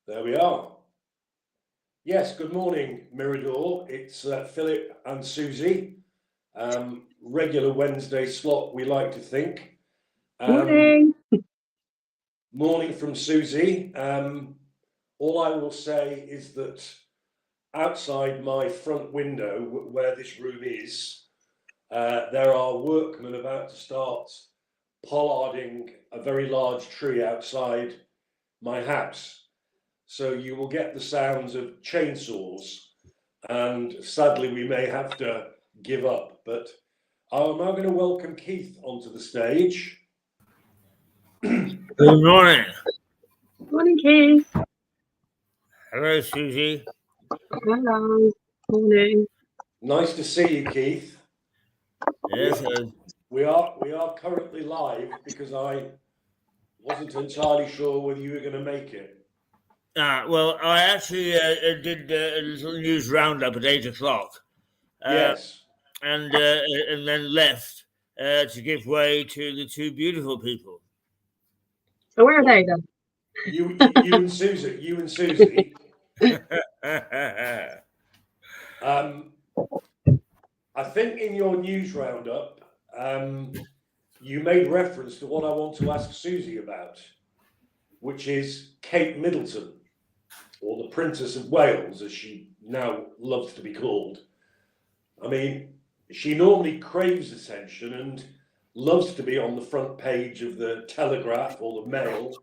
There we are. Yes, good morning, Mirador. It's Philip and Suzi. Regular Wednesday slot, we like to think. Morning. Morning from Suzi. All I will say is that outside my front window, where this room is, there are workmen about to start pollarding a very large tree outside my house. So you will get the sounds of chainsaws, and sadly we may have to give up. But I'm now going to welcome Keith onto the stage. Good morning. Morning, Keith. Hello, Suzi. Hello. Morning. Nice to see you, Keith. Yes. We are currently live because I wasn't entirely sure whether you were going to make it. Well, I actually did a little news roundup at 8 o'clock. Yes. And then left to give way to the two beautiful people. So where are they then? You and Suzi. You and Suzi. I think in your news roundup, you made reference to what I want to ask Suzi about, which is Kate Middleton, or the Princess of Wales, as she now loves to be called. I mean, she normally craves attention and loves to be on the front page of the Telegraph or the Mail,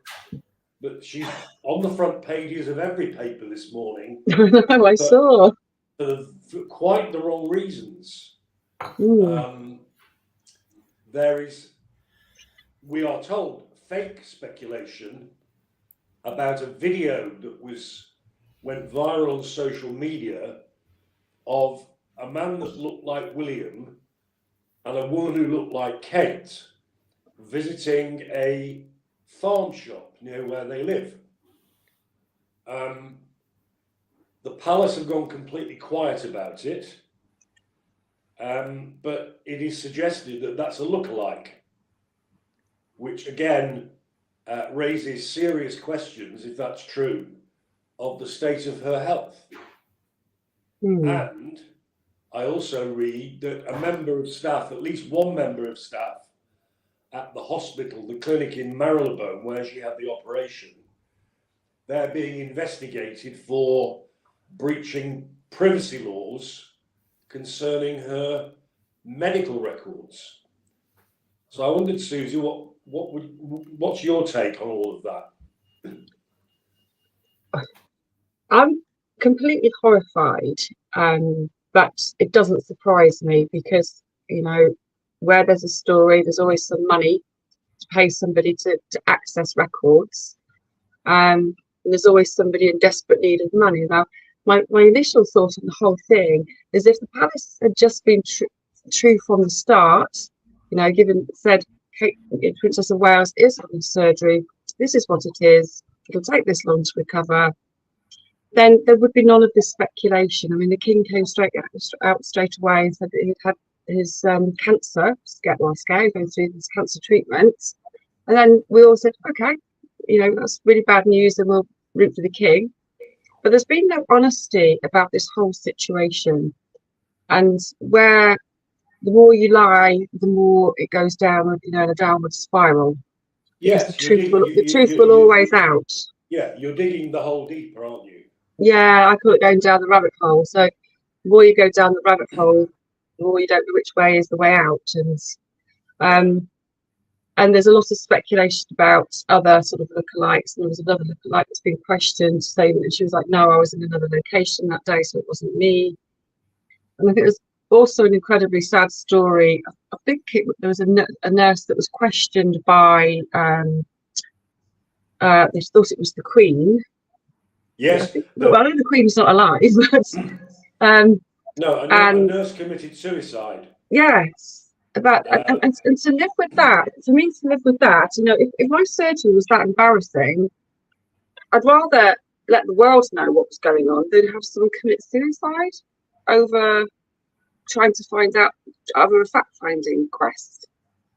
but she's on the front pages of every paper this morning. No, I saw. For quite the wrong reasons. There is, we are told, fake speculation about a video that went viral on social media of a man that looked like William and a woman who looked like Kate visiting a farm shop near where they live. The palace have gone completely quiet about it, but it is suggested that that's a lookalike, which again raises serious questions, if that's true, of the state of her health. And I also read that a member of staff, at least one member of staff at the hospital, the clinic in Marylebone, where she had the operation, they're being investigated for breaching privacy laws concerning her medical records. So I wondered, Suzi, what's your take on all of that? I'm completely horrified, but it doesn't surprise me because, you know, where there's a story, there's always some money to pay somebody to access records. And there's always somebody in desperate need of money. Now, my initial thought on the whole thing is if the palace had just been true from the start, you know, said Kate, Princess of Wales is having surgery, this is what it is, it'll take this long to recover, then there would be none of this speculation. I mean, the king came out straight away and said that he'd had his cancer, going through his cancer treatment. And then we all said, okay, you know, that's really bad news and we'll root for the king. But there's been no honesty about this whole situation. And where the more you lie, the more it goes down, you know, in a downward spiral. Yes, the truth will always out. Yeah, you're digging the hole deeper, aren't you? Yeah, I call it going down the rabbit hole. So the more you go down the rabbit hole, the more you don't know which way is the way out. And there's a lot of speculation about other sort of lookalikes. And there was another lookalike that's been questioned, saying that she was like, no, I was in another location that day, so it wasn't me. And I think there's also an incredibly sad story. I think there was a nurse that was questioned by, they thought it was the Queen. Yes. Well, I know the Queen's not alive, but no, a nurse committed suicide. Yes. And to live with that, for me to live with that, you know, if my surgery was that embarrassing, I'd rather let the world know what was going on than have someone commit suicide over trying to find out, over a fact-finding quest.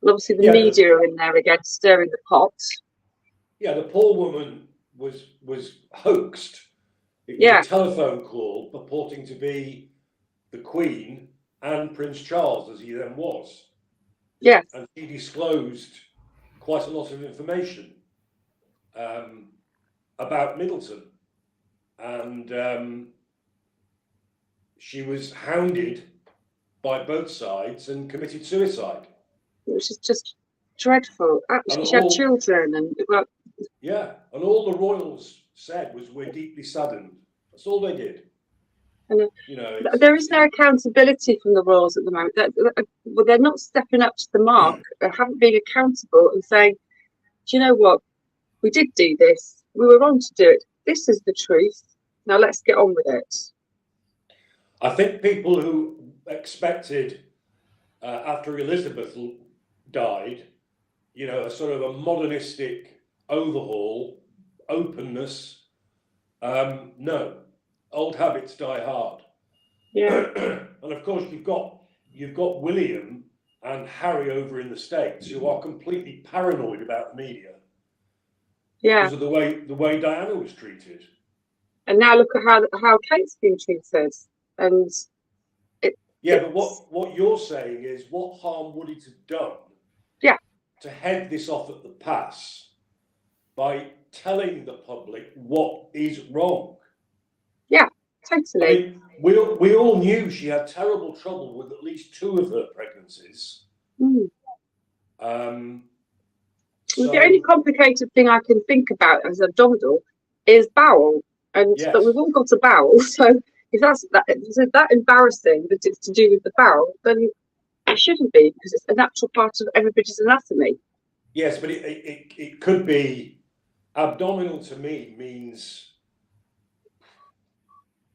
And obviously the media are in there again, stirring the pot. Yeah, the poor woman was hoaxed. It was Yeah. a telephone call purporting to be the Queen and Prince Charles, as he then was. Yes. And she disclosed quite a lot of information about Middleton. And she was hounded by both sides and committed suicide. Which is just dreadful. Actually, And she had all- children, and well, Yeah, and all the royals said was, "We're deeply saddened." That's all they did. And, You know, there is no accountability from the royals at the moment. Well, they're not stepping up to the mark. They haven't been accountable and saying, "Do you know what? We did do this. We were wrong to do it. This is the truth. Now let's get on with it." I think people who expected after Elizabeth died, you know, a sort of a modernistic overhaul, openness. No, old habits die hard. Yeah. And of course, you've got William and Harry over in the States who are completely paranoid about the media Yeah. because of the way Diana was treated. And now look at how Kate's been treated. And Yeah, but what you're saying is, what harm would it have done? Yeah. To head this off at the pass by telling the public what is wrong. totally. I mean, we all knew she had terrible trouble with at least 2 of her pregnancies. Mm. So, The only complicated thing I can think about as abdominal is bowel, and Yes. but we've all got a bowel. So if that's that embarrassing that it's to do with the bowel, then it shouldn't be, because it's a natural part of everybody's anatomy. yes, but it could be abdominal. To me means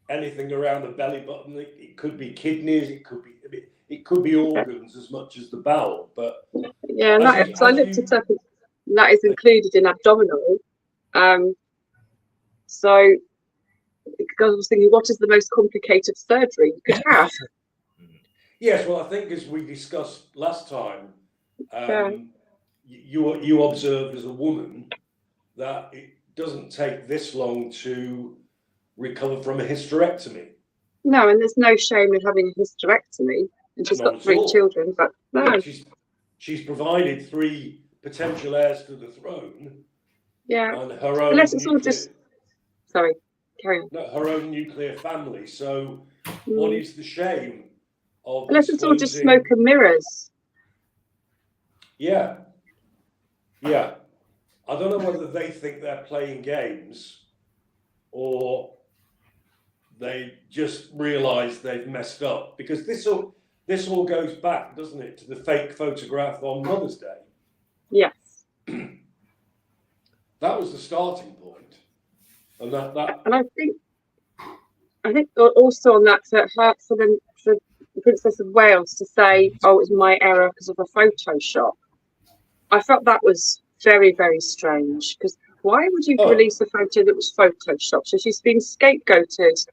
anything around the belly button. It could be kidneys. It could be organs as much as the bowel. But Yeah, and As you- so I as looked you- it up, and that is included in abdominal. So because I was thinking, what is the most complicated surgery you could have? yes, well, I think as we discussed last time, Yeah. you observed as a woman that it doesn't take this long to recover from a hysterectomy. No, and there's no shame in having a hysterectomy, and she's Not got at 3 all. children, but no. Yeah, she's provided 3 potential heirs to the throne, Yeah. and her own Unless it's all nuclear, just sorry, carry on. no, her own nuclear family. So, what is the shame of Unless it's all just disclosing- smoke and mirrors. Yeah. I don't know whether they think they're playing games or they just realise they've messed up, because this all goes back, doesn't it, to the fake photograph on Mother's Day. Yes. That was the starting point, and that And I think also on that, for the Princess of Wales to say, "Oh, it was my error because of a Photoshop," I felt that was very, very strange, because why would you release a photo that was Photoshopped? So she's been scapegoated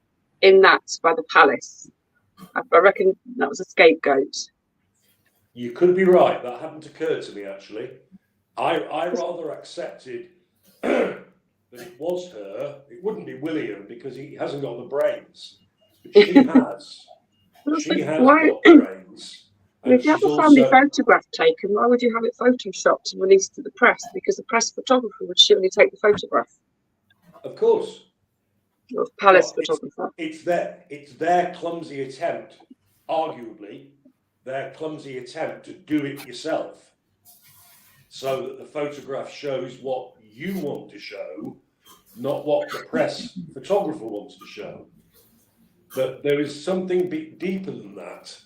in that by the palace. I reckon that was a scapegoat. you could be right. That hadn't occurred to me, actually. I rather accepted that it was her. It wouldn't be William because he hasn't got the brains, but she has. She has got brains. And If you have she's a family also, photograph taken, why would you have it photoshopped and released to the press? Because the press photographer would surely take the photograph, of course, or the palace Well, photographer. it's their clumsy attempt, arguably, their clumsy attempt to do it yourself, so that the photograph shows what you want to show, not what the press photographer wants to show. But there is something deeper than that,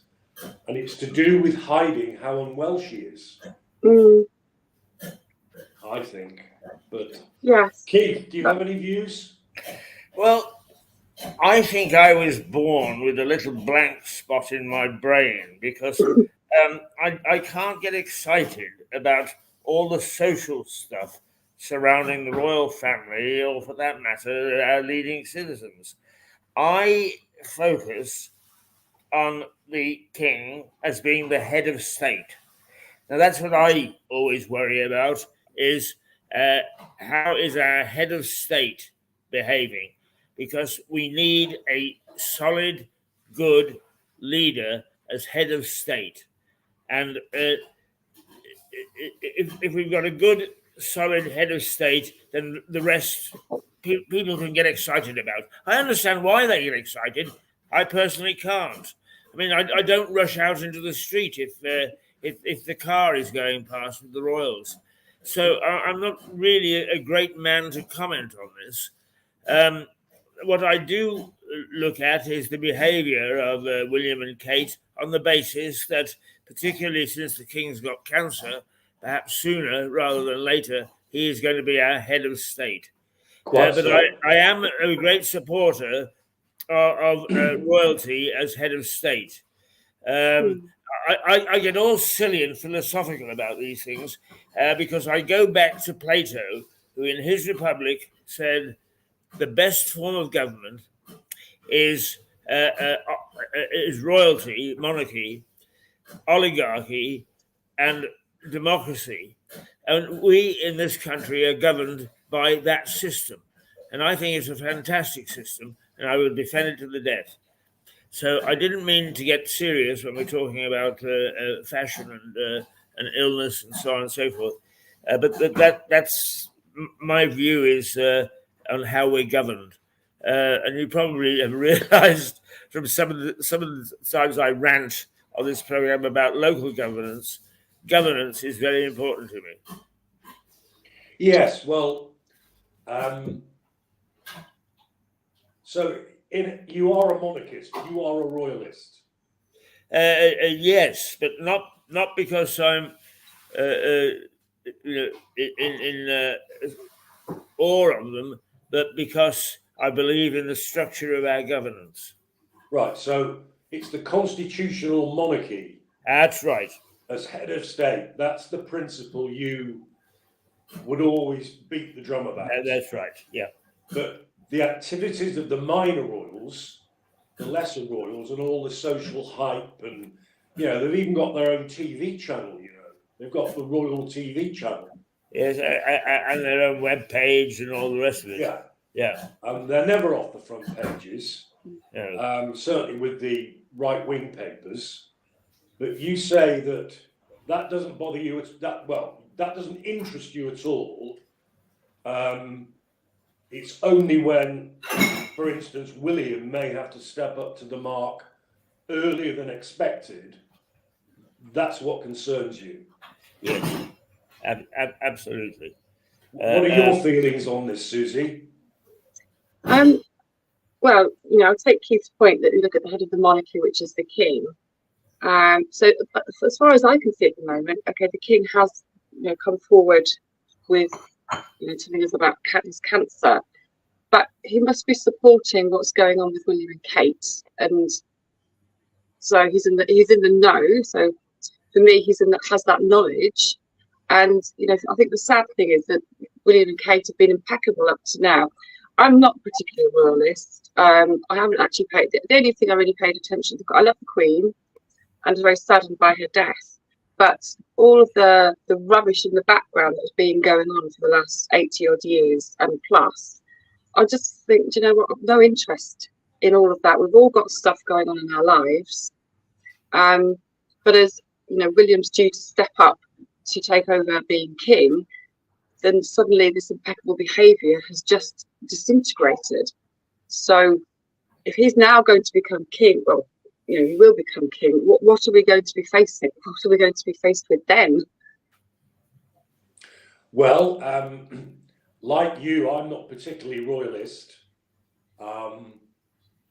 and it's to do with hiding how unwell she is, Mm, I think. But yes. Keith, do you have any views? Well, I think I was born with a little blank spot in my brain because I can't get excited about all the social stuff surrounding the royal family, or for that matter, our leading citizens. I focus on the king as being the head of state. Now, that's what I always worry about, is how is our head of state behaving? Because we need a solid, good leader as head of state. And if we've got a good, solid head of state, then the rest people can get excited about. I understand why they get excited. I personally can't. I mean, I don't rush out into the street if the car is going past with the Royals. So I'm not really a great man to comment on this. What I do look at is the behaviour of William and Kate on the basis that, particularly since the King's got cancer, perhaps sooner rather than later, he is going to be our head of state. But So. I am a great supporter of royalty as head of state. I get all silly and philosophical about these things because I go back to Plato, who in his Republic said the best form of government is royalty, monarchy, oligarchy, and democracy. And we in this country are governed by that system. And I think it's a fantastic system, and I will defend it to the death. So I didn't mean to get serious when we're talking about fashion and illness and so on and so forth. But that's my view is on how we're governed. And you probably have realised from some of the times I rant on this program about local governance is very important to me. Yes, well, so you are a monarchist, you are a royalist. Yes, but not because I'm in awe of them, but because I believe in the structure of our governance. Right, so it's the constitutional monarchy. That's right. As head of state, that's the principle you would always beat the drum about. That's right, yeah. But the activities of the minor royals, the lesser royals, and all the social hype, and they've even got their own TV channel. They've got the Royal TV channel. Yes, and their own web page and all the rest of it. Yeah. They're never off the front pages. No. Certainly with the right-wing papers. But you say that doesn't bother you. That doesn't interest you at all. It's only when, for instance, William may have to step up to the mark earlier than expected. That's what concerns you. Yes, absolutely. What are your feelings on this, Suzi? Well, I'll take Keith's point that you look at the head of the monarchy, which is the king. So as far as I can see at the moment, okay, the king has come forward with telling us about his cancer, but he must be supporting what's going on with William and Kate, and so he's in the know. So for me, has that knowledge, and I think the sad thing is that William and Kate have been impeccable up to now. I'm not particularly a royalist. I haven't actually paid the only thing I really paid attention to. I love the Queen, and very saddened by her death. But all of the rubbish in the background that's been going on for the last 80 odd years and plus, I just think, do you know what? I've no interest in all of that. We've all got stuff going on in our lives. But as William's due to step up to take over being king, then suddenly this impeccable behaviour has just disintegrated. So if he's now going to become king, well, he will become king. What are we going to be facing? What are we going to be faced with then? Well, like you, I'm not particularly royalist.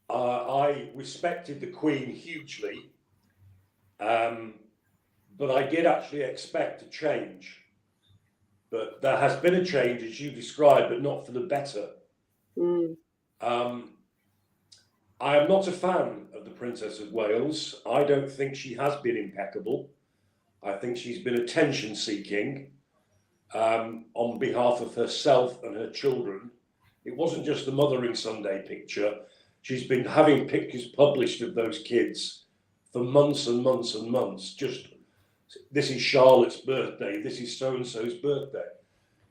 I respected the Queen hugely, but I did actually expect a change. But there has been a change, as you described, but not for the better. I am not a fan of the Princess of Wales. I don't think she has been impeccable. I think she's been attention-seeking on behalf of herself and her children. It wasn't just the Mothering Sunday picture. She's been having pictures published of those kids for months and months and months. Just, this is Charlotte's birthday, this is so-and-so's birthday.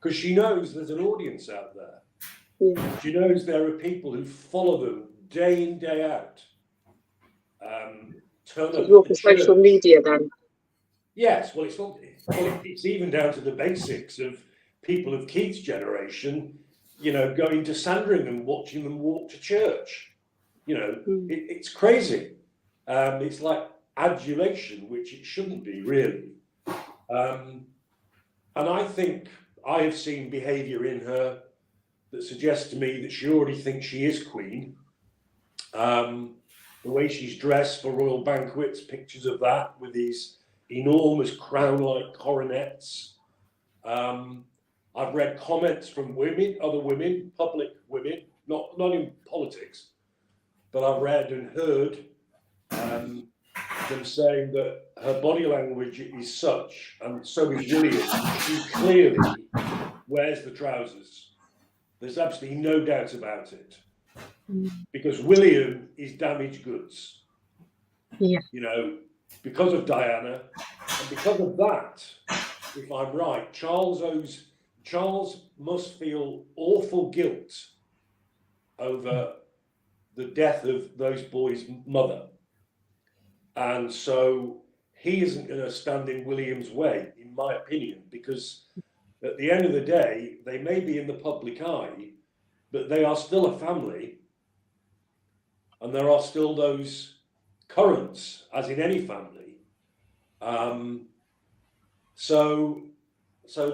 because she knows there's an audience out there. Yeah. She knows there are people who follow them day in, day out. Turn up More at the for social church. media then. Yes, well, it's even down to the basics of people of Keith's generation, going to Sandringham, watching them walk to church. It's crazy. It's like adulation, which it shouldn't be, really. And I think I have seen behaviour in her that suggests to me that she already thinks she is queen. The way she's dressed for royal banquets, pictures of that with these enormous crown-like coronets. I've read comments from other women, public women, not in politics, but I've read and heard them saying that her body language is such, and so is William, she clearly wears the trousers. There's absolutely no doubt about it. Because William is damaged goods. Yeah. Because of Diana, and because of that, if I'm right, Charles must feel awful guilt over the death of those boys' mother. And so he isn't going to stand in William's way, in my opinion, because at the end of the day, they may be in the public eye, but they are still a family. And there are still those currents, as in any family. So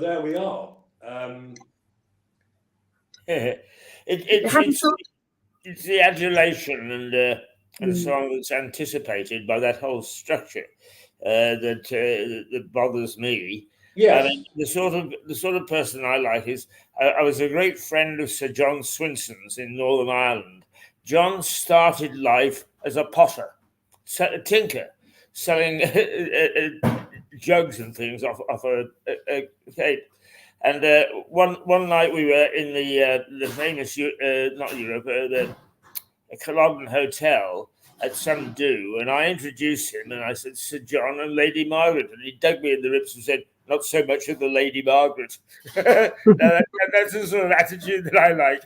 there we are. It's the adulation and so on that's anticipated by that whole structure that bothers me. Yes. I mean, the sort of person I like is I was a great friend of Sir John Swinson's in Northern Ireland. John started life as a potter, a tinker, selling jugs and things off a cape. And one night we were in the famous not Europe the Culloden Hotel at some do, and I introduced him and I said Sir John and Lady Margaret, and he dug me in the ribs and said, "Not so much of the Lady Margaret." That's the sort of attitude that I like.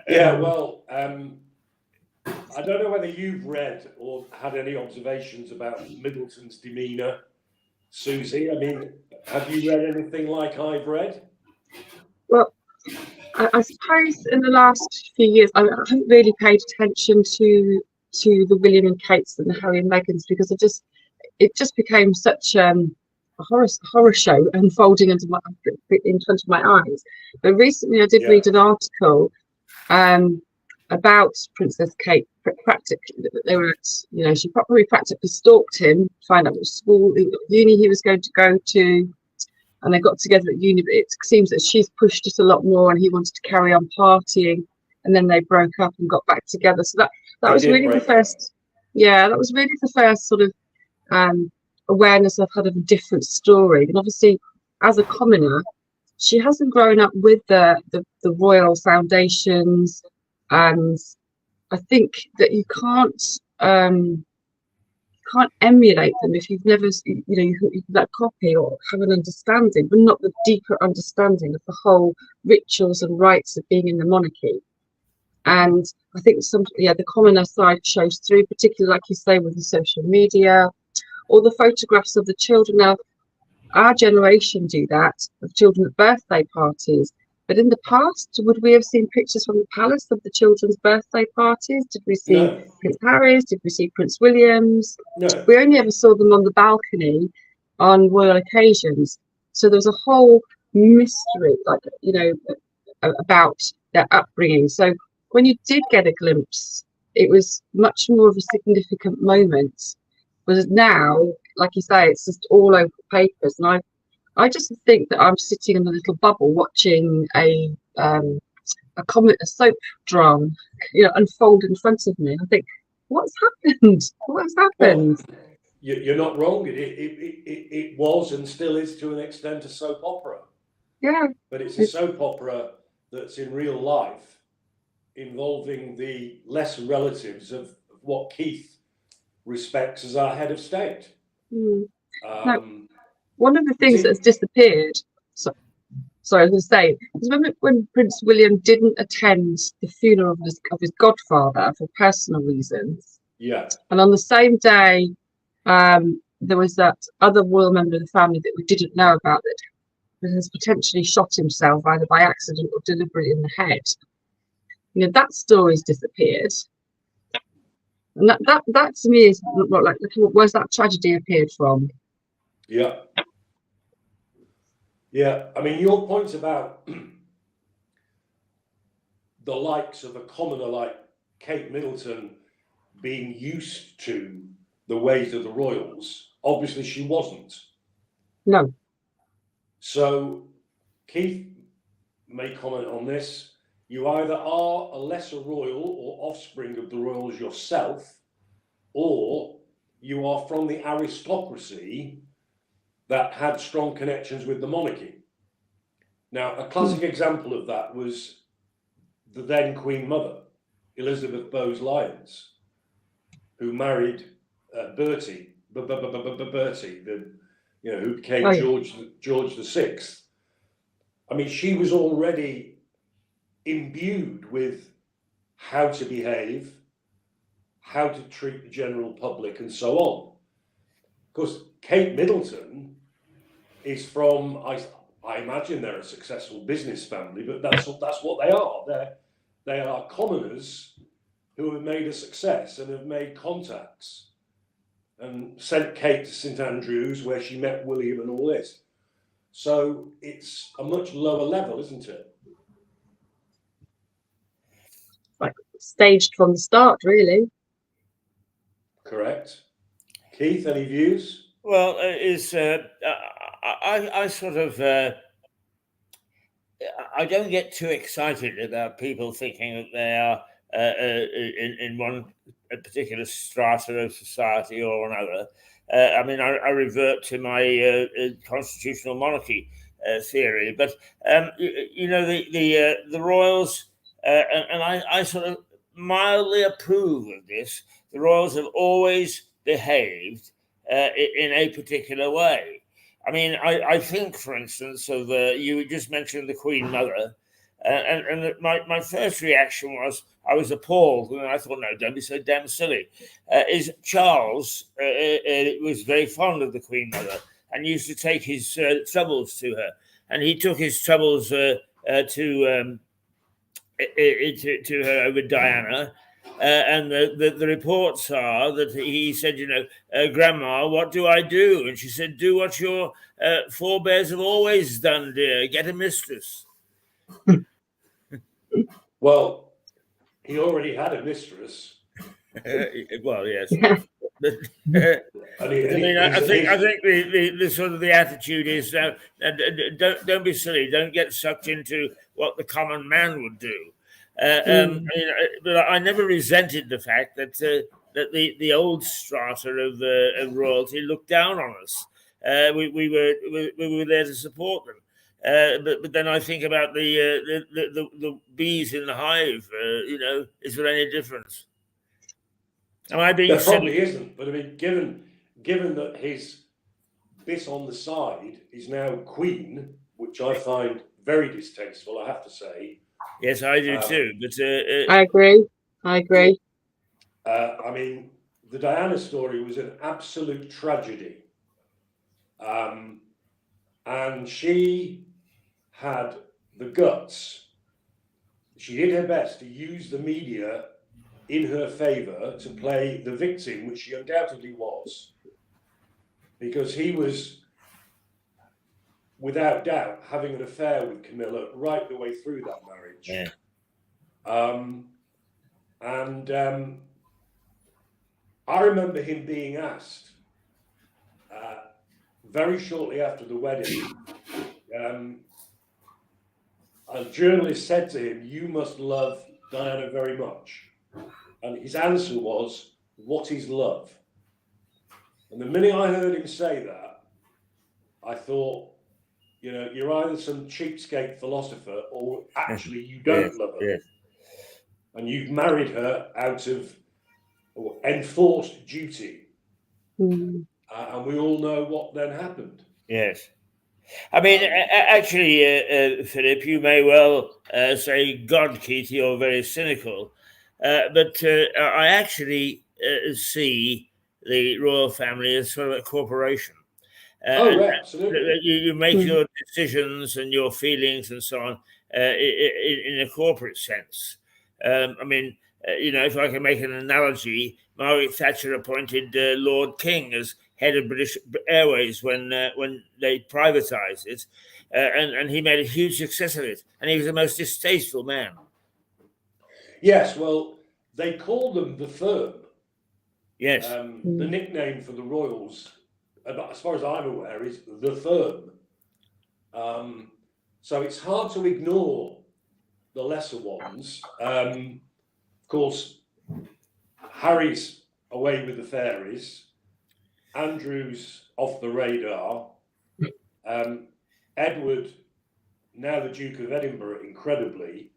Yeah, well, I don't know whether you've read or had any observations about Middleton's demeanour, Suzi. I mean, have you read anything like I've read? Well, I suppose in the last few years, I haven't really paid attention to the William and Kates and the Harry and Meghan's, because it just became such a horror show unfolding in front of my eyes. But recently, I did read an article about Princess Kate. Practically, they were she probably practically stalked him to find out which school, uni he was going to go to, and they got together at uni. But it seems that she's pushed it a lot more, and he wanted to carry on partying, and then they broke up and got back together. So that was really the first. Yeah, that was really the first sort of awareness I've had of a different story. And obviously, as a commoner, she hasn't grown up with the royal foundations, and I think that you can't emulate them if you've never you can copy or have an understanding, but not the deeper understanding of the whole rituals and rites of being in the monarchy. And I think the commoner side shows through, particularly like you say with the social media, or the photographs of the children. Now, our generation do that, of children at birthday parties. But in the past, would we have seen pictures from the palace of the children's birthday parties? Did we see Prince Harry's? Did we see Prince William's? No. We only ever saw them on the balcony on royal occasions. So there was a whole mystery, about their upbringing. So when you did get a glimpse, it was much more of a significant moment. Whereas now, like you say, it's just all over papers, and I just think that I'm sitting in a little bubble watching a soap drama, unfold in front of me. I think, what's happened? What's happened? Well, you're not wrong. It was and still is to an extent a soap opera. Yeah. But it's a soap opera that's in real life, involving the lesser relatives of what Keith respects as our head of state. one of the things that's disappeared. Sorry, I was going to say, because when Prince William didn't attend the funeral of his godfather for personal reasons, Yeah. and on the same day, there was that other royal member of the family that we didn't know about that has potentially shot himself either by accident or deliberately in the head. You know, that story's disappeared. And that to me is like, where's that tragedy appeared from? Yeah. Yeah. I mean, your point about the likes of a commoner like Kate Middleton being used to the ways of the royals, obviously she wasn't. No. So Keith may comment on this. You either are a lesser royal or offspring of the royals yourself, or you are from the aristocracy that had strong connections with the monarchy. Now, a classic example of that was the then Queen Mother, Elizabeth Bowes-Lyons, who married Bertie, who became George VI. I mean, she was already imbued with how to behave, how to treat the general public, and so on. Of course, Kate Middleton is from, I imagine they're a successful business family, but that's what they are. They are commoners who have made a success and have made contacts and sent Kate to St Andrews where she met William and all this. So it's a much lower level, isn't it? Like staged from the start, really. Correct. Keith, any views? Well, I sort of I don't get too excited about people thinking that they are in one particular strata of society or another. I mean, I revert to my constitutional monarchy theory, but the royals, and I sort of mildly approve of this. The royals have always behaved in a particular way. I mean, I think, for instance, of you just mentioned the Queen Mother, and my first reaction was I was appalled, and I thought, no, don't be so damn silly. Is Charles was very fond of the Queen Mother and used to take his troubles to her, and he took his troubles to her over Diana. And the reports are that he said, Grandma, what do I do? And she said, do what your forebears have always done, dear. Get a mistress. Well, he already had a mistress. Well, yes. Yeah. But, I think the sort of the attitude is don't be silly. Don't get sucked into what the common man would do. But I never resented the fact that the old strata of royalty looked down on us. We were there to support them. But then I think about the bees in the hive. Is there any difference? Am I being There silly? probably isn't, but I mean, given that his bit on the side is now Queen, which I find very distasteful, I have to say. Yes, I do too. But I agree. I mean, the Diana story was an absolute tragedy, and she had the guts. She did her best to use the media in her favour to play the victim, which she undoubtedly was, because he was, without doubt, having an affair with Camilla right the way through that marriage. Yeah. I remember him being asked very shortly after the wedding. A journalist said to him, "You must love Diana very much." And his answer was, "What is love?" And the minute I heard him say that, I thought, you're either some cheapskate philosopher or actually you don't love her. Yes. And you've married her out of enforced duty. And we all know what then happened. Yes. I mean, actually, Philip, you may well say, God, Keith, you're very cynical. But I actually see the royal family as sort of a corporation. Oh, And yeah, absolutely. you make Mm. your decisions and your feelings and so on in a corporate sense. I mean, if I can make an analogy, Margaret Thatcher appointed Lord King as head of British Airways when they privatised it, and he made a huge success of it, and he was the most distasteful man. Yes, well, they call them the firm. Yes. The nickname for the royals, as far as I'm aware, is the firm. So it's hard to ignore the lesser ones. Of course, Harry's away with the fairies. Andrew's off the radar. Edward, now the Duke of Edinburgh, incredibly,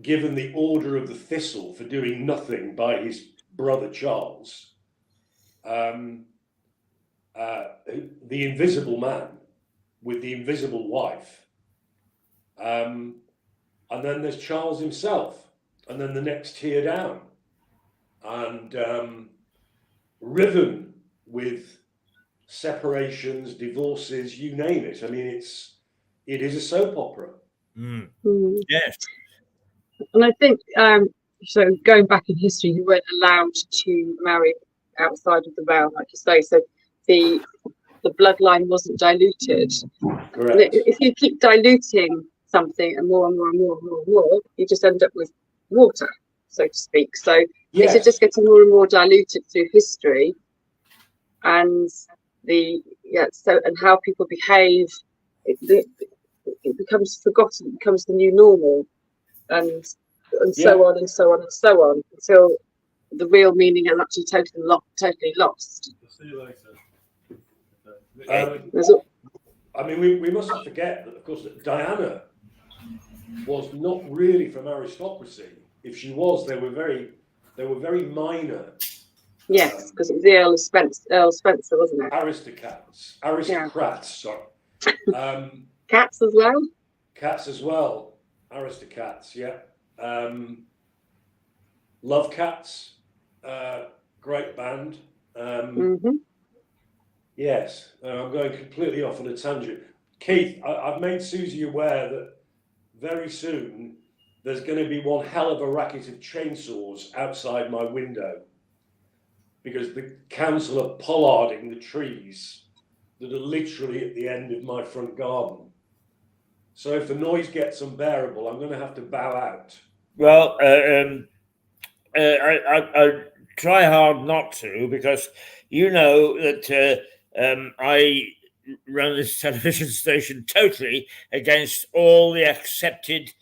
given the Order of the Thistle for doing nothing by his brother Charles. The Invisible Man with the Invisible Wife. And then there's Charles himself. And then the next tier down. And riven with separations, divorces, you name it. I mean, it is a soap opera. Mm. Mm. Yes. And I think, so going back in history, you weren't allowed to marry outside of the realm, like you say. So the bloodline wasn't diluted. Correct. And if you keep diluting something and more and more and more and more and more, you just end up with water, so to speak. So Yes. it's just getting more and more diluted through history, and and how people behave. It becomes forgotten. It becomes the new normal, and so on and so on and so on until the real meaning is actually totally lost. See you later. I mean, we mustn't forget that, of course, that Diana was not really from aristocracy. If she was, they were very minor. Yes, because it was the Earl Spencer, wasn't it? Aristocrats. Sorry. Cats as well. Cats as well. Aristocrats. Yeah. Love Cats. Great band. Yes, I'm going completely off on a tangent. Keith, I've made Suzi aware that very soon there's going to be one hell of a racket of chainsaws outside my window because the council are pollarding the trees that are literally at the end of my front garden. So if the noise gets unbearable, I'm going to have to bow out. Well, I try hard not to, because you know that I run this television station totally against all the accepted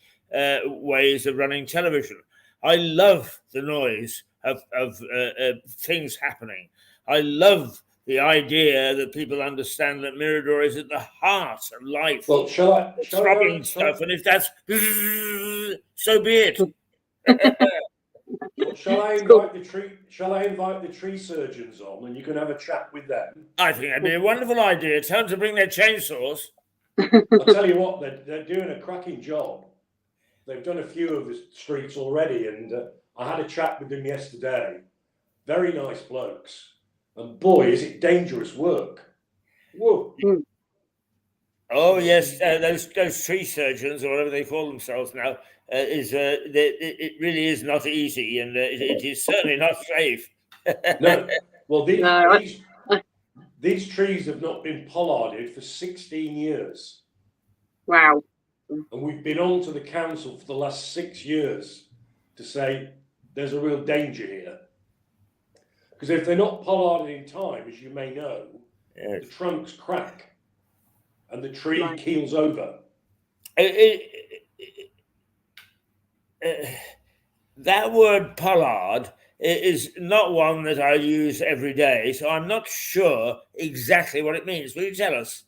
ways of running television. I love the noise of things happening. I love the idea that people understand that Mirador is at the heart of life. Well, shall I throbbing stuff, and if that's so be it. Well, shall I invite the tree surgeons on, and you can have a chat with them? I think that'd be a wonderful idea. Tell them to bring their chainsaws. I'll tell you what, they're doing a cracking job. They've done a few of the streets already, and I had a chat with them yesterday. Very nice blokes, and boy, is it dangerous work. Whoa. Oh yes, those tree surgeons, or whatever they call themselves now, it really is not easy, and it is certainly not safe. No, well, these trees have not been pollarded for 16 years. Wow. And we've been on to the council for the last 6 years to say there's a real danger here. Because if they're not pollarded in time, as you may know, yes, the trunks crack and the tree keels over. That word pollard is not one that I use every day, so I'm not sure exactly what it means. Will you tell us?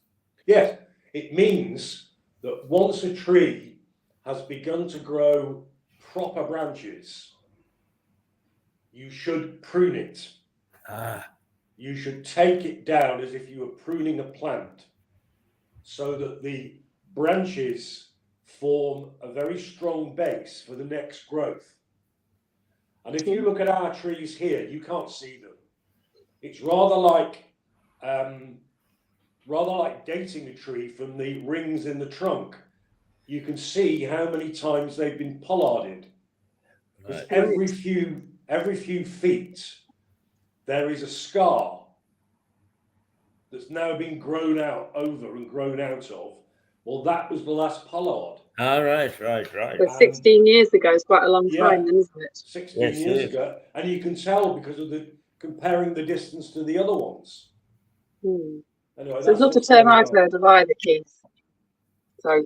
Yes, it means that once a tree has begun to grow proper branches, you should prune it. you should take it down as if you were pruning a plant, so that the branches form a very strong base for the next growth. And if you look at our trees here, you can't see them. It's rather like dating a tree from the rings in the trunk. You can see how many times they've been pollarded. Because every few feet there is a scar that's now been grown out over and grown out of. Well, that was the last pollard. All right. But 16 years ago is quite a long time, then, isn't it? 16 years ago, and you can tell because of comparing the distance to the other ones. Anyway, so it's not a term I've heard of either, Keith. So,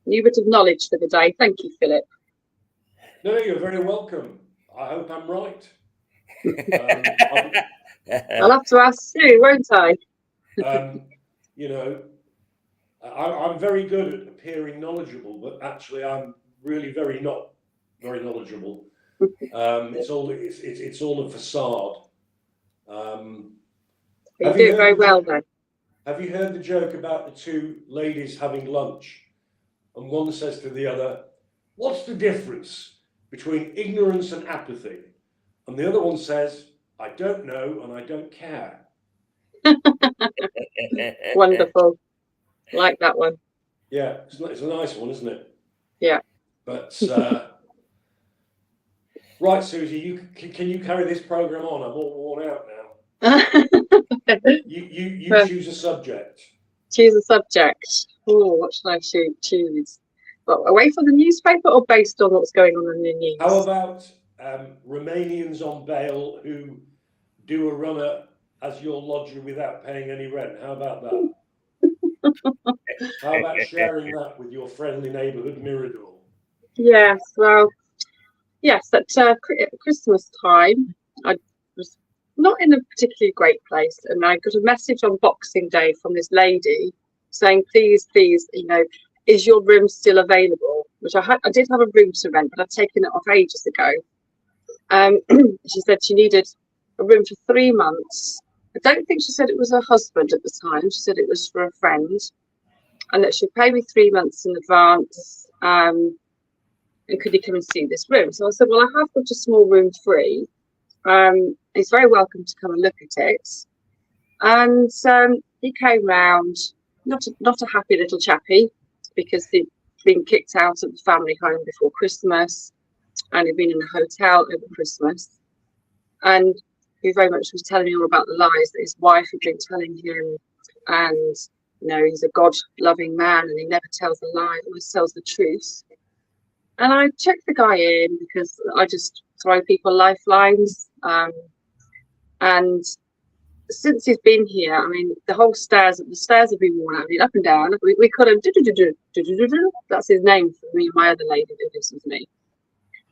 new bit of knowledge for the day. Thank you, Philip. No, you're very welcome. I hope I'm right. I'll have to ask Sue, won't I? You know, I'm very good at appearing knowledgeable, but actually I'm really not very knowledgeable. It's all a facade. You do it very well, then. Have you heard the joke about the two ladies having lunch, and one says to the other, "What's the difference between ignorance and apathy?" And the other one says, "I don't know and I don't care." Wonderful. Like that one. Yeah, it's a nice one, isn't it? Yeah. But right, Susie, can you carry this program on? I'm all worn out now. You choose a subject. Choose a subject. Oh, what should I choose? Well, away from the newspaper or based on what's going on in the news? How about Romanians on bail who do a runner as your lodger without paying any rent? How about that? How about sharing that with your friendly neighbourhood Mirador? Yes, well, yes, at Christmas time, I was not in a particularly great place, and I got a message on Boxing Day from this lady saying, please, you know, is your room still available? Which I did have a room to rent, but I'd taken it off ages ago. She said she needed a room for 3 months. I don't think she said it was her husband at the time. She said it was for a friend, and that she'd pay me 3 months in advance. And could you come and see this room? So I said, well, I have got a small room free. He's very welcome to come and look at it. And he came round, not a happy little chappy, because he'd been kicked out of the family home before Christmas, and he'd been in a hotel over Christmas. And he very much was telling me all about the lies that his wife had been telling him. And, you know, he's a God-loving man and he never tells a lie, always tells the truth. And I checked the guy in because I just throw people lifelines. And since he's been here, I mean, the stairs have been worn out. I mean, up and down. We call him that's his name for me and my other lady who lives with me.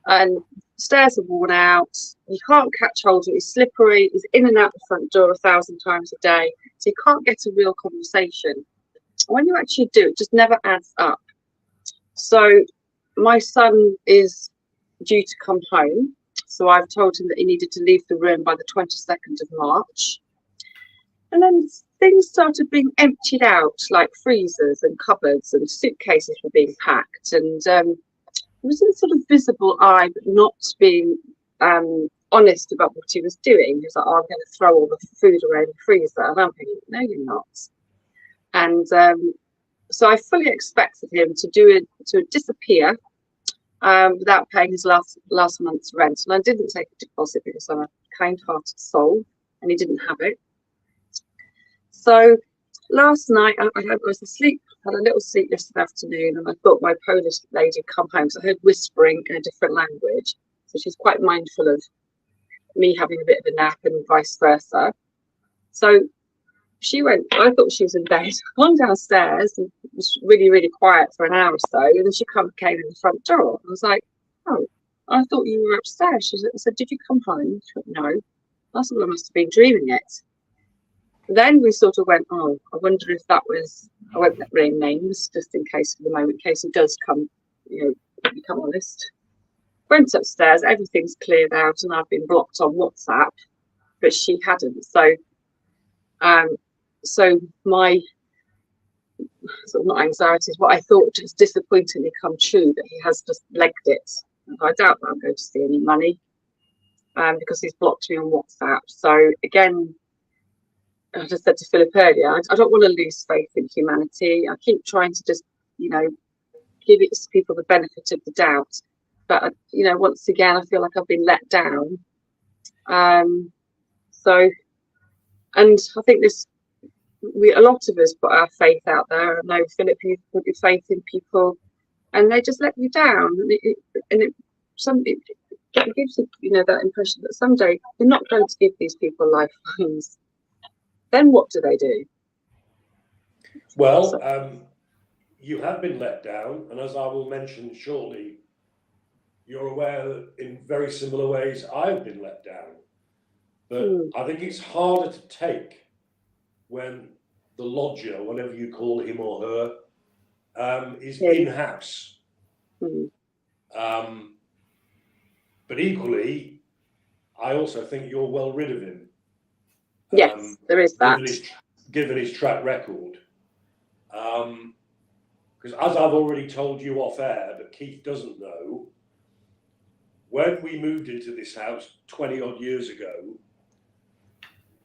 And stairs are worn out. You can't catch hold of it. He's slippery. He's in and out the front door 1,000 times a day. So you can't get a real conversation. When you actually do, it just never adds up. So my son is due to come home. So I've told him that he needed to leave the room by the 22nd of March. And then things started being emptied out, like freezers and cupboards, and suitcases were being packed. And it was a sort of visible eye, but not being honest about what he was doing. He was like, oh, I'm going to throw all the food away in the freezer. And I'm thinking, no, you're not. And so I fully expected him to disappear without paying his last month's rent. And I didn't take a deposit because I'm a kind-hearted soul, and he didn't have it. So last night I was asleep, had a little sleep yesterday afternoon, and I thought my Polish lady had come home, so I heard whispering in a different language. So she's quite mindful of me having a bit of a nap and vice versa. So she went, I thought she was in bed, gone downstairs and it was really, really quiet for an hour or so. And then she came in the front door. I was like, oh, I thought you were upstairs. I said, did you come home? She went, no. I said, well, I must have been dreaming it. Then we sort of went, oh, I wonder if that was, I won't name names just in case for the moment, in case he does come, become honest. Went upstairs, everything's cleared out and I've been blocked on WhatsApp, but she hadn't. So So my sort of not anxieties, what I thought has disappointingly come true, that he has just legged it. I doubt that I'm going to see any money because he's blocked me on WhatsApp. So again, I just said to Philip earlier, I don't want to lose faith in humanity. I keep trying to just, give it to people the benefit of the doubt. But, once again, I feel like I've been let down. So, and I think a lot of us put our faith out there. I know, Philip, you put your faith in people and they just let you down. And it gives you, that impression that someday you're not going to give these people lifelines. Then what do they do? Well, you have been let down, and as I will mention shortly, you're aware that in very similar ways I've been let down. But I think it's harder to take when the lodger, whatever you call him or her, is in-house. But equally, I also think you're well rid of him. Yes, there is that. Given his track record. Because as I've already told you off air, but Keith doesn't know, when we moved into this house 20 odd years ago,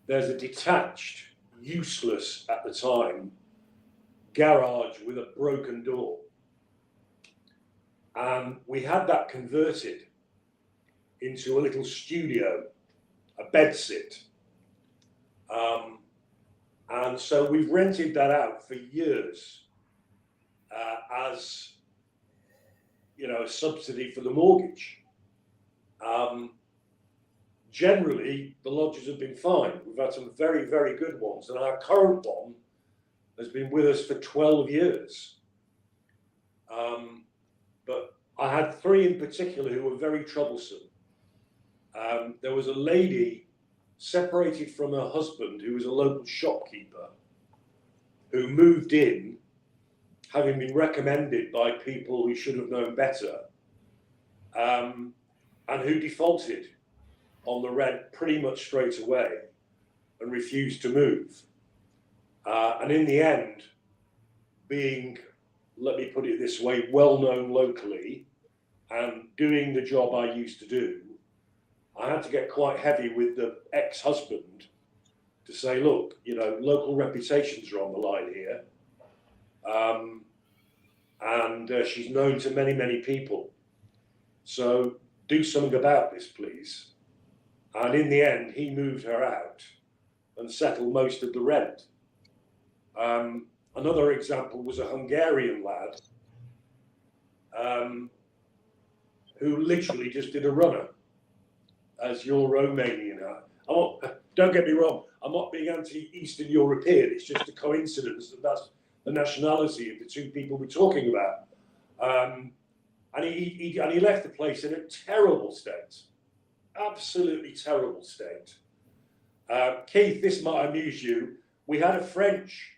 there's a detached, useless at the time, garage with a broken door. And we had that converted into a little studio, a bedsit. And so we've rented that out for years as, a subsidy for the mortgage. Generally, the lodgers have been fine. We've had some very, very good ones. And our current one has been with us for 12 years. But I had 3 in particular who were very troublesome. There was a lady separated from her husband, who was a local shopkeeper, who moved in, having been recommended by people who should have known better, and who defaulted on the rent pretty much straight away and refused to move. And in the end, being, let me put it this way, well known locally and doing the job I used to do, I had to get quite heavy with the ex-husband to say, look, local reputations are on the line here. And she's known to many, many people. So do something about this, please. And in the end, he moved her out and settled most of the rent. Another example was a Hungarian lad who literally just did a runner, as your Romanian are. Don't get me wrong, I'm not being anti-Eastern European, it's just a coincidence that that's the nationality of the 2 people we're talking about. And he left the place in a terrible state, absolutely terrible state. Keith, this might amuse you. We had a French,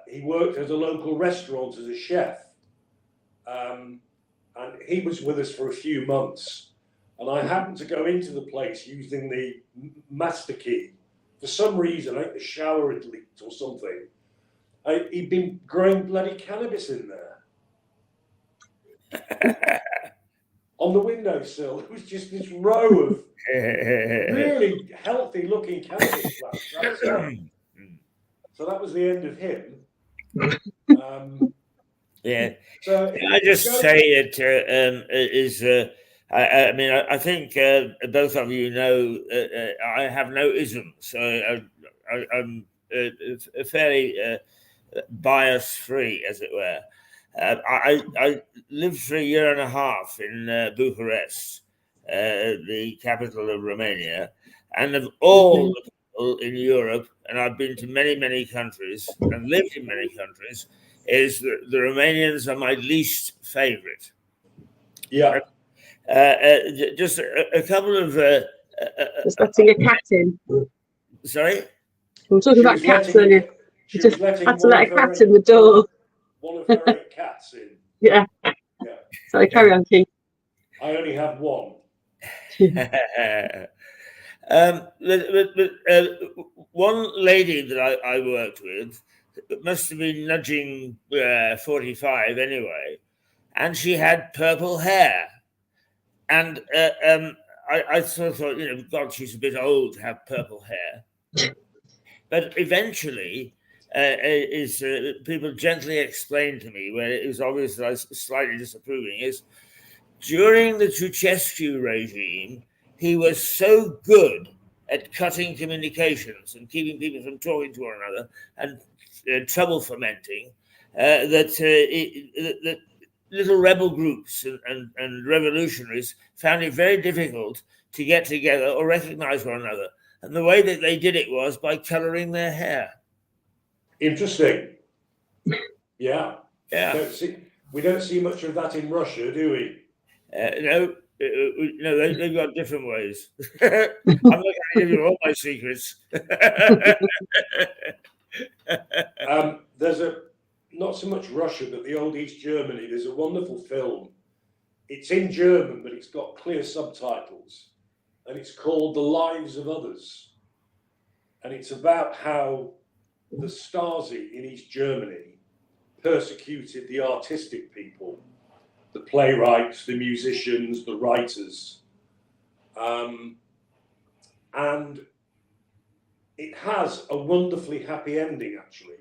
he worked at a local restaurant as a chef, and he was with us for a few months. And I happened to go into the place using the master key. For some reason, I think the shower had leaked or something. He'd been growing bloody cannabis in there. On the windowsill, it was just this row of really healthy looking cannabis plants. So that was the end of him. Yeah. So Can I just say it is... I think both of you know I have no isms. I'm fairly bias-free, as it were. I lived for 1.5 years in Bucharest, the capital of Romania, and of all the people in Europe, and I've been to many, many countries and lived in many countries, is the Romanians are my least favorite. Yeah. Just a couple of... Just letting a cat in. Sorry? We were talking about cats earlier. You just had to let a cat in the door. One of her 8 cats in. Yeah. Sorry, carry on, Keith. I only have one. One lady that I worked with must have been nudging 45 anyway, and she had purple hair. And I sort of thought, God, she's a bit old to have purple hair. But eventually, people gently explained to me, where it was obvious that I was slightly disapproving, is during the Ceausescu regime, he was so good at cutting communications and keeping people from talking to one another and trouble fomenting that little rebel groups and revolutionaries found it very difficult to get together or recognize one another. And the way that they did it was by coloring their hair. Interesting. Yeah. Yeah. We don't see much of that in Russia, do we? No, they've got different ways. I'm not going to give you all my secrets. There's not so much Russia, but the old East Germany. There's a wonderful film. It's in German, but it's got clear subtitles, and it's called The Lives of Others. And it's about how the Stasi in East Germany persecuted the artistic people, the playwrights, the musicians, the writers. And it has a wonderfully happy ending, actually.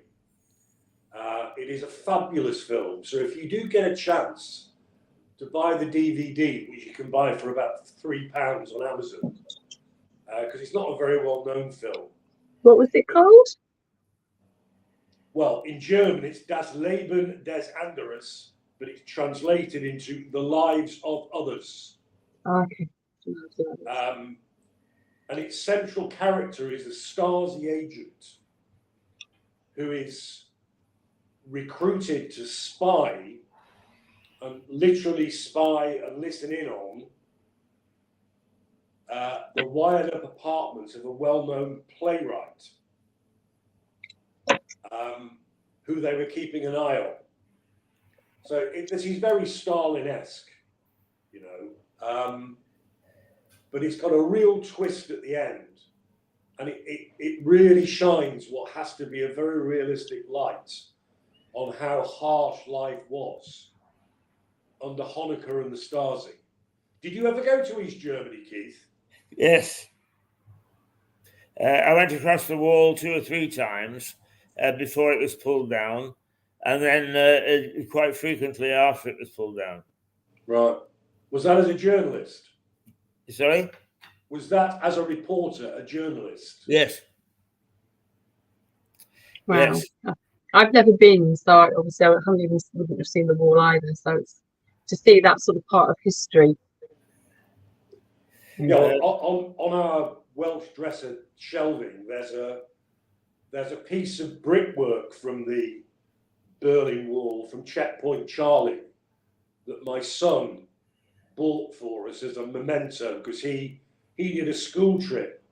It is a fabulous film. So if you do get a chance to buy the DVD, which you can buy for about £3 on Amazon, because it's not a very well-known film. What was it called? Well, in German, it's Das Leben des Anderes, but it's translated into The Lives of Others. Okay. And its central character is a Stasi agent who is recruited to spy and literally spy and listen in on the wired-up apartments of a well-known playwright who they were keeping an eye on. So he's very Stalin-esque, but it's got a real twist at the end, and it really shines what has to be a very realistic light on how harsh life was under Honecker and the Stasi. Did you ever go to East Germany, Keith? Yes. I went across the wall 2 or 3 times before it was pulled down, and then quite frequently after it was pulled down. Right. Was that as a journalist? Sorry? Was that as a reporter, a journalist? Yes. Wow. Yes. I've never been, so obviously I wouldn't have seen the wall either. So it's to see that sort of part of history. Yeah, on our Welsh dresser shelving, there's a piece of brickwork from the Berlin Wall, from Checkpoint Charlie, that my son bought for us as a memento because he did a school trip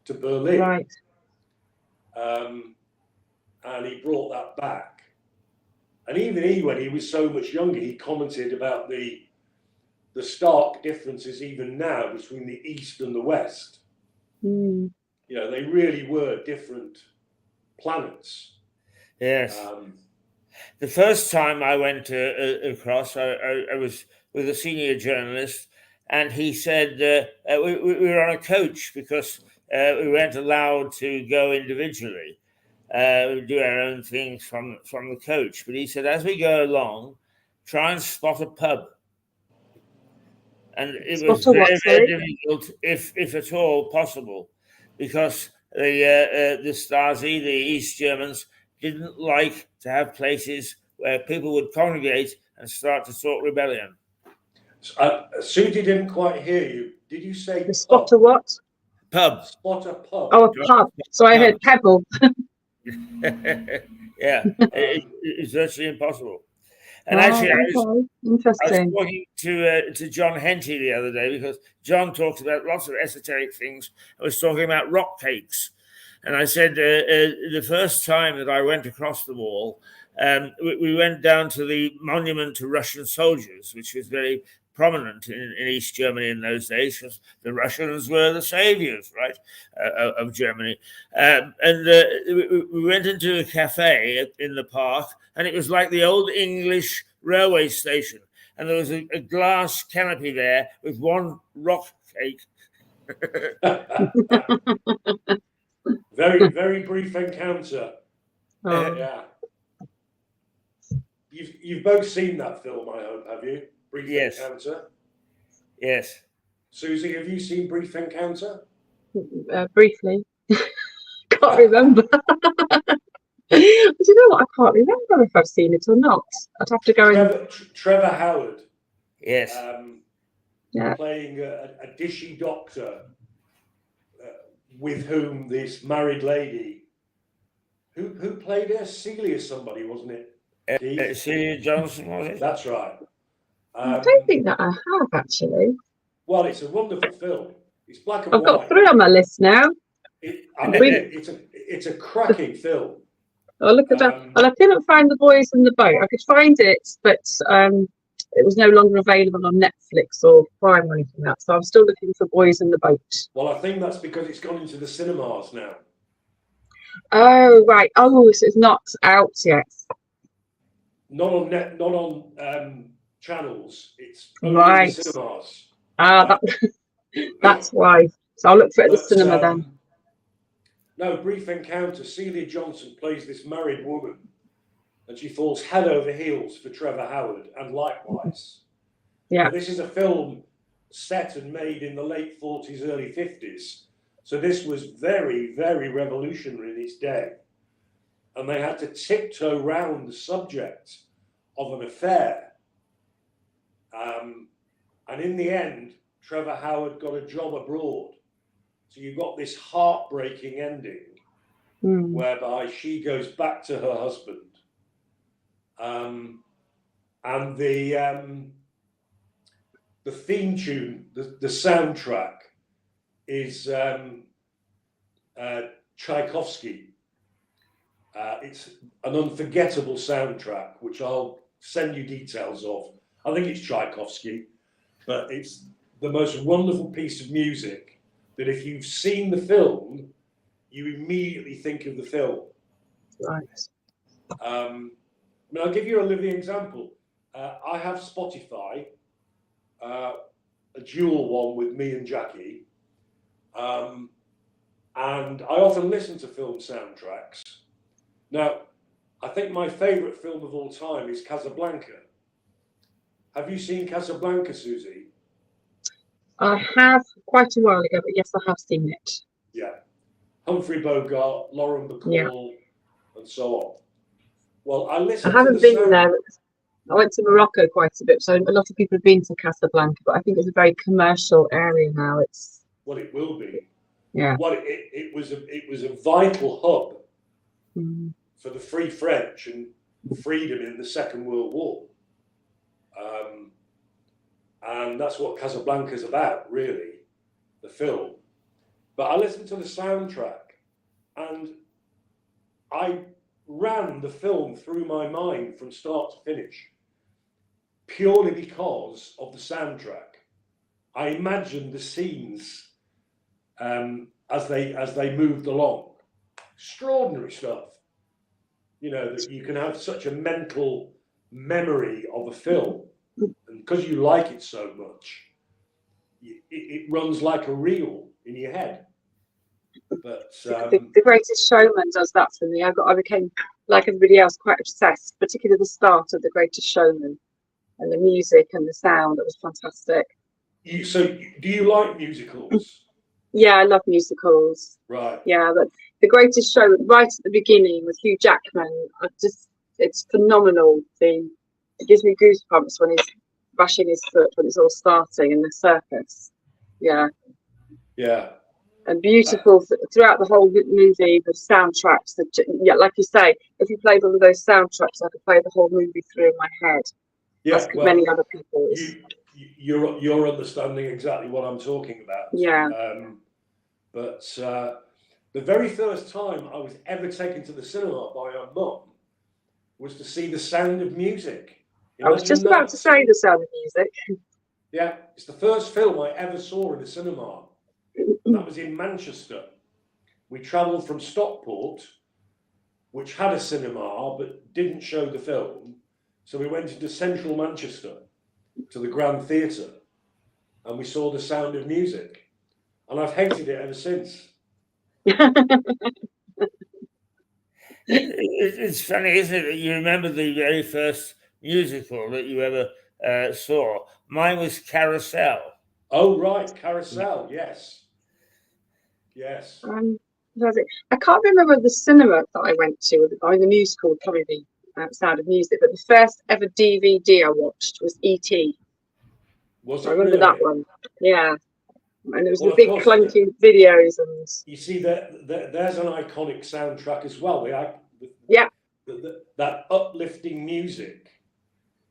to Berlin. Right. And he brought that back. And even he, when he was so much younger, he commented about the stark differences even now between the East and the West. Mm. They really were different planets. Yes. The first time I went across, I was with a senior journalist, and he said we were on a coach because we weren't allowed to go individually. We do our own things from the coach. But he said, as we go along, try and spot a pub. And it was very, very difficult, if at all possible, because the Stasi, the East Germans, didn't like to have places where people would congregate and start to talk rebellion. Suzi didn't quite hear you. Did you say the spot a what? Pub. Spot a pub. Oh, a pub. So I heard pebble. Yeah, it's virtually impossible. And actually, I was talking to John Henty the other day, because John talks about lots of esoteric things. I was talking about rock cakes. And I said the first time that I went across the wall, we went down to the monument to Russian soldiers, which was very prominent in East Germany in those days, because the Russians were the saviors, right, of Germany. We went into a cafe in the park, and it was like the old English railway station. And there was a glass canopy there with one rock cake. Very, very brief encounter. Oh. Yeah. You've both seen that film, I hope, have you? Brief Yes. Encounter. Yes. Susie, have you seen Brief Encounter? Briefly. Can't remember. Do you know what? I can't remember if I've seen it or not. I'd have to go Trevor Howard. Yes. Yeah. Playing a dishy doctor with whom this married lady, who played her? Celia somebody, wasn't it? Celia Johnson, was it? That's right. I don't think that I have, actually. Well, it's a wonderful film. It's black and I've white. got 3 on my list now. It's a cracking film. Oh, look at that. And I couldn't find The Boys in the Boat. I could find it, but it was no longer available on Netflix or Prime or anything like that. So I'm still looking for Boys in the Boat. Well, I think that's because it's gone into the cinemas now. Oh, right. Oh, so it's not out yet. Not on channels. It's only Right. in the cinemas. That's why. So I'll look for it at the cinema then. No, Brief Encounter. Celia Johnson plays this married woman, and she falls head over heels for Trevor Howard, and likewise. Yeah. Now, this is a film set and made in the late 40s, early 50s. So this was very, very revolutionary in its day. And they had to tiptoe round the subject of an affair. And in the end, Trevor Howard got a job abroad. So you got this heartbreaking ending whereby she goes back to her husband. And the theme tune, the soundtrack is Tchaikovsky. It's an unforgettable soundtrack, which I'll send you details of. I think it's Tchaikovsky, but it's the most wonderful piece of music that if you've seen the film, you immediately think of the film. Right. I mean, I'll give you a living example. I have Spotify, a dual one with me and Jackie, and I often listen to film soundtracks. Now, I think my favourite film of all time is Casablanca. Have you seen Casablanca, Susie? I have quite a while ago, but yes, I have seen it. Yeah. Humphrey Bogart, Lauren Bacall, and so on. Well, I haven't been there. I went to Morocco quite a bit, so a lot of people have been to Casablanca, but I think it's a very commercial area now. Well, it will be. Yeah. Well, it was a vital hub for the Free French and freedom in the Second World War. And that's what Casablanca's about, really, the film. But I listened to the soundtrack, and I ran the film through my mind from start to finish, purely because of the soundtrack. I imagined the scenes as they moved along. Extraordinary stuff. You know, that you can have such a mental memory of a film, and because you like it so much, it runs like a reel in your head. But the Greatest Showman does that for me. I became, like everybody else, quite obsessed, particularly the start of The Greatest Showman, and the music and the sound. It was fantastic. So, do you like musicals? Yeah, I love musicals. Right. Yeah, but The Greatest Showman, right at the beginning with Hugh Jackman, it's phenomenal. It gives me goosebumps when he's bashing his foot when it's all starting in the circus. Yeah. Yeah. And beautiful throughout the whole movie, the soundtracks. Like you say, if you played all of those soundtracks, I could play the whole movie through in my head. Yeah, as could many other people. You're understanding exactly what I'm talking about. Yeah. But the very first time I was ever taken to the cinema by a mum was to see The Sound of Music. I was just about to say The Sound of Music. Yeah, it's the first film I ever saw in a cinema. And that was in Manchester. We travelled from Stockport, which had a cinema but didn't show the film. So we went into central Manchester to the Grand Theatre and we saw The Sound of Music. And I've hated it ever since. It's funny, isn't it? You remember the very first musical that you ever saw. Mine was Carousel. Oh, right, Carousel, yes. Yes. I can't remember the cinema that I went to. I mean, the musical would probably be Sound of Music, but the first ever DVD I watched was E.T. Was I it remember really? that one. Yeah. And it was Well, the of big course, clunky videos and you see there's an iconic soundtrack as well. That uplifting music.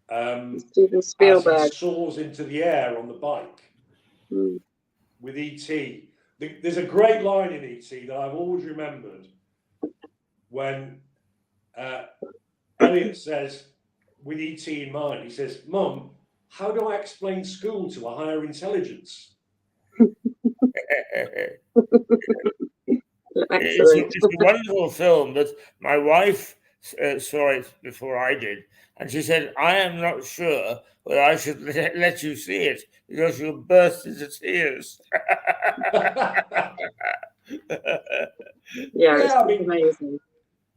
Steven As Spielberg. he soars into the air on the bike Mm. with E.T. There's a great line in E.T. that I've always remembered when Elliot says, with E.T. in mind, he says, "Mum, how do I explain school to a higher intelligence?" Excellent. It's a wonderful film, but my wife saw it before I did, and she said, "I am not sure whether I should let you see it because you'll burst into tears." Yeah, Yeah, I it's mean, amazing.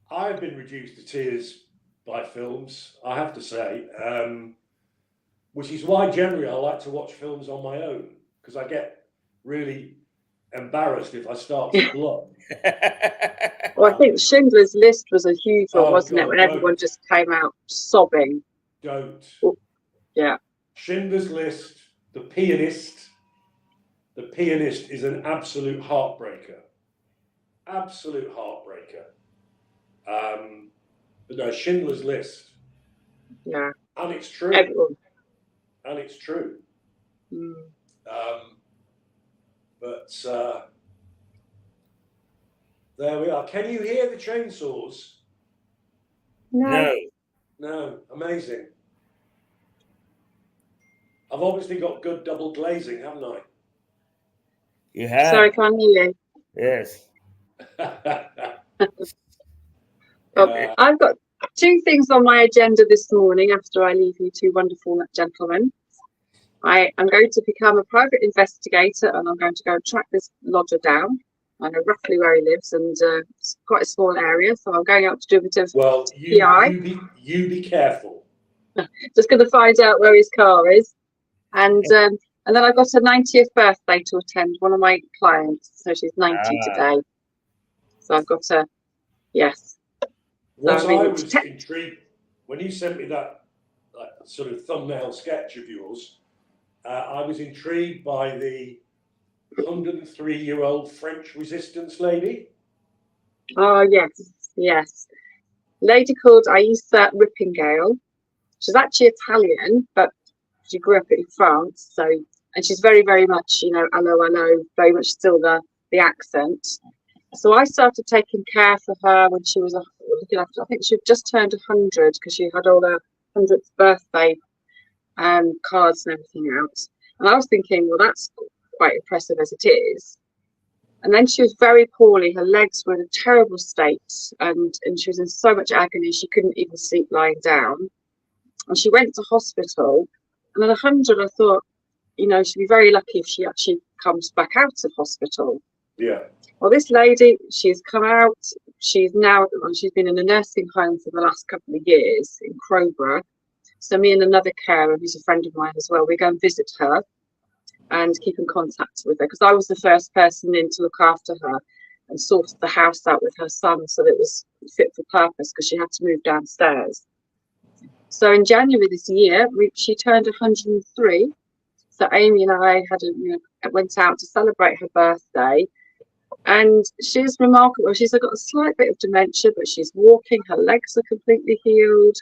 I've been reduced to tears by films, I have to say, which is why generally I like to watch films on my own, because I get really embarrassed if I start to blush. Well, I think Schindler's List was a huge one, Oh, wasn't it? God, When everyone just came out sobbing. Don't. Yeah. Schindler's List, The Pianist. The Pianist is an absolute heartbreaker. Absolute heartbreaker. But no, Schindler's List. Yeah. And it's true. Everyone. And it's true. Mm. But there we are. Can you hear the chainsaws? No. No, amazing. I've obviously got good double glazing, haven't I? You have. Sorry, can't hear you. Yes. I've got two things on my agenda this morning after I leave you two wonderful gentlemen. I am going to become a private investigator and I'm going to go and track this lodger down. I know roughly where he lives and it's quite a small area, so I'm going out to do a bit of PI. You be careful. Just going to find out where his car is. And then I've got a 90th birthday to attend, one of my clients. So she's 90 today. So I've got to, yes. What I was intrigued, when you sent me that sort of thumbnail sketch of yours, I was intrigued by the 103-year-old French resistance lady. Oh, yes. Lady called Aissa Rippingale. She's actually Italian, but she grew up in France. So, and she's very, very much, hello, very much still the accent. So I started taking care for her when she was looking after. I think she just turned 100 because she had all her 100th birthday cards and everything out. And I was thinking, well, that's quite impressive as it is. And then she was very poorly. Her legs were in a terrible state, and she was in so much agony she couldn't even sleep lying down. And she went to hospital. And at 100, I thought, she'd be very lucky if she actually comes back out of hospital. Yeah. Well, this lady, she's come out. She's been in a nursing home for the last couple of years in Crowborough. So me and another carer, who's a friend of mine as well, we go and visit her and keep in contact with her, because I was the first person in to look after her and sorted the house out with her son so that it was fit for purpose, because she had to move downstairs. So in January this year, she turned 103. So Amy and I went out to celebrate her birthday. And she's remarkable. She's got a slight bit of dementia, but she's walking. Her legs are completely healed.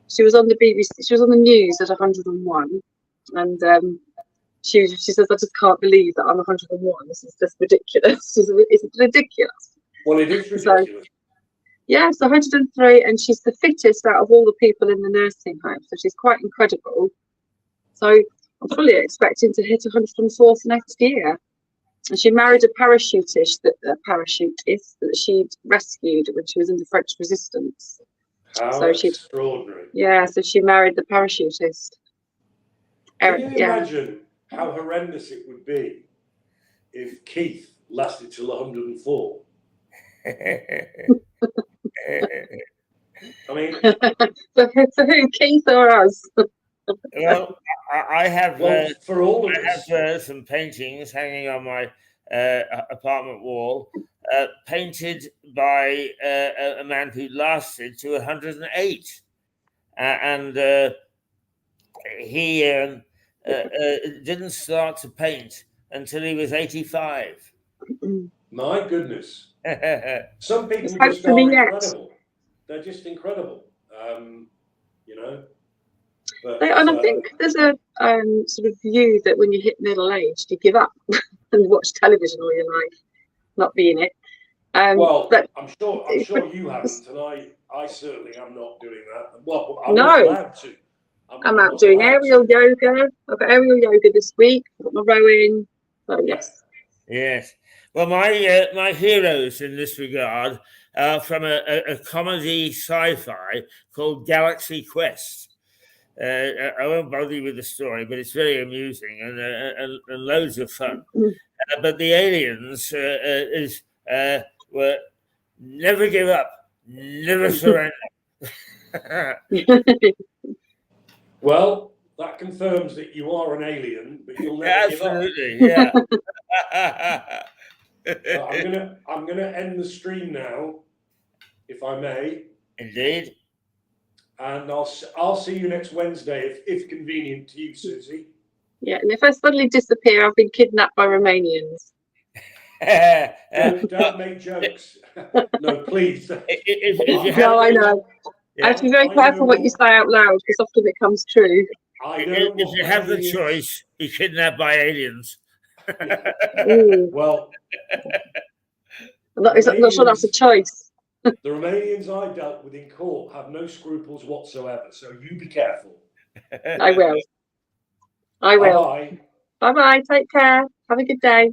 She was on the BBC. She was on the news at 101, and she says, "I just can't believe that I'm 101. This is just ridiculous. It's ridiculous." Well, it is ridiculous. So 103, and she's the fittest out of all the people in the nursing home. So she's quite incredible. So I'm fully expecting to hit 104th next year. And she married a parachutist that she'd rescued when she was in the French Resistance. How So extraordinary. so she married the parachutist. Can you imagine how horrendous it would be if Keith lasted till 104? I mean, for who, Keith or us? Well, I have for all of us. have some paintings hanging on my apartment wall, painted by a man who lasted to 108, and he didn't start to paint until he was 85. My goodness. Some people Hope just for me are yet. incredible. They're just incredible. You know. But, And I think there's a sort of view that when you hit middle age, you give up and watch television all your life, not be in it. Well, but I'm sure you haven't, and I certainly am not doing that. Well, I'm No. not allowed to. I'm out doing aerial yoga. I've got aerial yoga this week. I've got my rowing. So yes. Yes. Well, my heroes in this regard are from a comedy sci-fi called Galaxy Quest. I won't bother you with the story, but it's very amusing and loads of fun. But the aliens were never give up, never surrender. Well, that confirms that you are an alien, but you'll never give up. Absolutely, yeah. I'm gonna end the stream now, if I may. Indeed. And I'll see you next Wednesday if convenient to you, Suzi. Yeah, and if I suddenly disappear, I've been kidnapped by Romanians. Don't make jokes. No, please. No, I know. Yeah. I have to be very careful what you say out loud because often it comes true. I know. If you have the choice, be kidnapped by aliens. Well, I'm not sure that's a choice. The Romanians I dealt with in court have no scruples whatsoever, so you be careful. I will. Bye-bye. Bye-bye. Take care. Have a good day.